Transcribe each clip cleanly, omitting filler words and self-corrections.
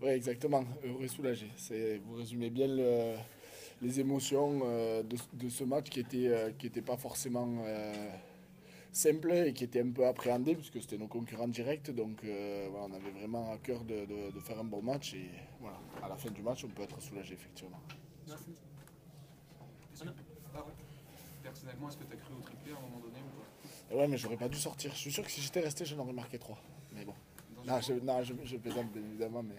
Ouais, exactement, heureux et soulagé. Vous résumez bien les émotions de ce match qui était pas forcément simple et qui était un peu appréhendé puisque c'était nos concurrents directs. Donc voilà, on avait vraiment à cœur de faire un bon match et voilà, à la fin du match, on peut être soulagé effectivement. Merci. Est-ce que, pardon, personnellement, est-ce que tu as cru au triplé à un moment donné ou pas? Et ouais, mais j'aurais pas dû sortir. Je suis sûr que si j'étais resté, j'en aurais marqué 3. Mais bon. Dans Non, une, je plaisante bien évidemment, mais.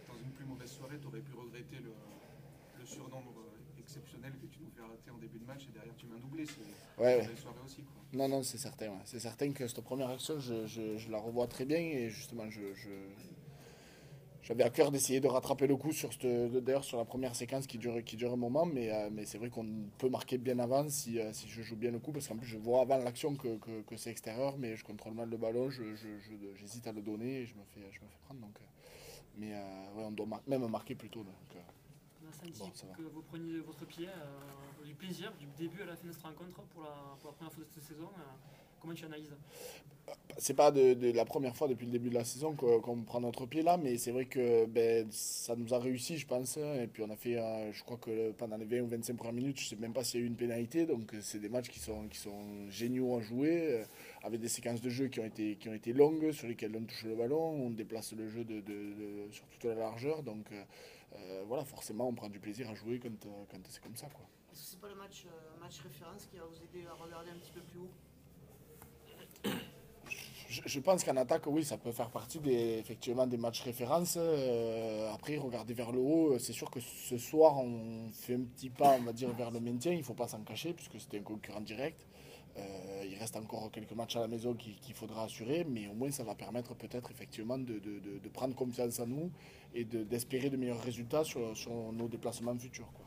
dans une plus mauvaise soirée, tu aurais pu regretter le surnombre exceptionnel que tu nous fais rater en début de match et derrière tu m'as doublé. Ouais, C'est une ouais. belle soirée aussi, quoi. Non, non, c'est certain. Ouais. C'est certain que cette première action, je la revois très bien et justement, j'avais à cœur d'essayer de rattraper le coup sur d'ailleurs sur la première séquence qui dure un moment, mais c'est vrai qu'on peut marquer bien avant si je joue bien le coup, parce qu'en plus je vois avant l'action que c'est extérieur, mais je contrôle mal le ballon, j'hésite à le donner et je me fais prendre. Donc, ouais, on doit même marquer plus tôt. Donc, On a senti bon, ça va. que vous preniez votre pied, du plaisir du début à la fin de cette rencontre pour la première fois de cette saison. Comment tu analyses? C'est pas de la première fois depuis le début de la saison qu'on prend notre pied là, mais c'est vrai que ben, ça nous a réussi, je pense. Et puis on a fait, je crois que pendant les 20 ou 25 premières minutes, je sais même pas s'il y a eu une pénalité. Donc c'est des matchs qui sont géniaux à jouer, avec des séquences de jeu qui ont été longues, sur lesquelles on touche le ballon, on déplace le jeu sur toute la largeur. Donc voilà, forcément on prend du plaisir à jouer quand c'est comme ça, quoi. Est-ce que c'est pas le match référence qui va vous aider à regarder un petit peu plus haut? Je pense qu'en attaque, oui, ça peut faire partie effectivement des matchs références. Après, regarder vers le haut, c'est sûr que ce soir, on fait un petit pas, on va dire, vers le maintien. Il ne faut pas s'en cacher, puisque c'était un concurrent direct. Il reste encore quelques matchs à la maison qu'il faudra assurer, mais au moins ça va permettre peut-être effectivement de prendre confiance en nous et d'espérer de meilleurs résultats sur nos déplacements futurs, quoi.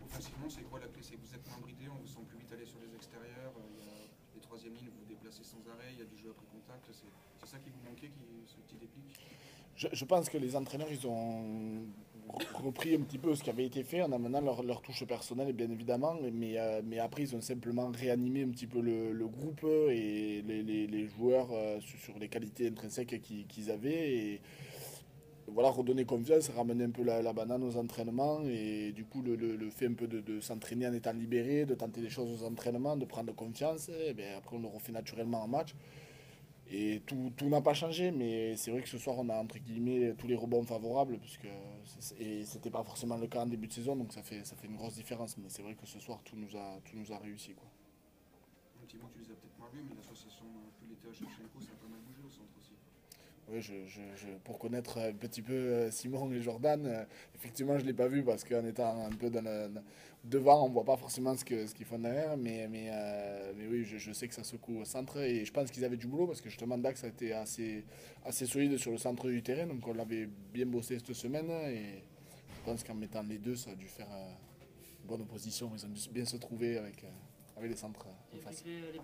Offensivement, c'est quoi la clé? C'est que vous êtes moins bridé, on vous sent plus vite aller sur les extérieurs. Il y a les troisième lignes, vous vous déplacez sans arrêt, il y a du jeu après contact. C'est ça qui vous manquait, ce petit déclic? Je pense que les entraîneurs, ils ont repris un petit peu ce qui avait été fait en amenant leur touche personnelle, bien évidemment, mais après, ils ont simplement réanimé un petit peu le groupe et les joueurs sur les qualités intrinsèques qu'ils avaient. Et voilà, redonner confiance, ramener un peu la banane aux entraînements et du coup, le fait un peu de s'entraîner en étant libéré, de tenter des choses aux entraînements, de prendre confiance, et bien, après, on le refait naturellement en match. Et tout n'a pas changé, mais c'est vrai que ce soir, on a entre guillemets tous les rebonds favorables, et c'était pas forcément le cas en début de saison, donc ça fait une grosse différence. Mais c'est vrai que ce soir, tout nous a réussi, quoi. Un petit mot, tu les as peut-être moins vus, mais l'association Pileta Shevchenko, ça a pas mal bougé au centre aussi. Oui, pour connaître un petit peu Simon et Jordan, effectivement, je ne l'ai pas vu parce qu'en étant un peu devant, on ne voit pas forcément ce qu'ils font derrière, mais oui, je sais que ça secoue au centre et je pense qu'ils avaient du boulot parce que justement, Dax a été assez solide sur le centre du terrain, donc on l'avait bien bossé cette semaine et je pense qu'en mettant les deux, ça a dû faire une bonne opposition. Ils ont dû bien se trouver avec les centres en Et face. malgré les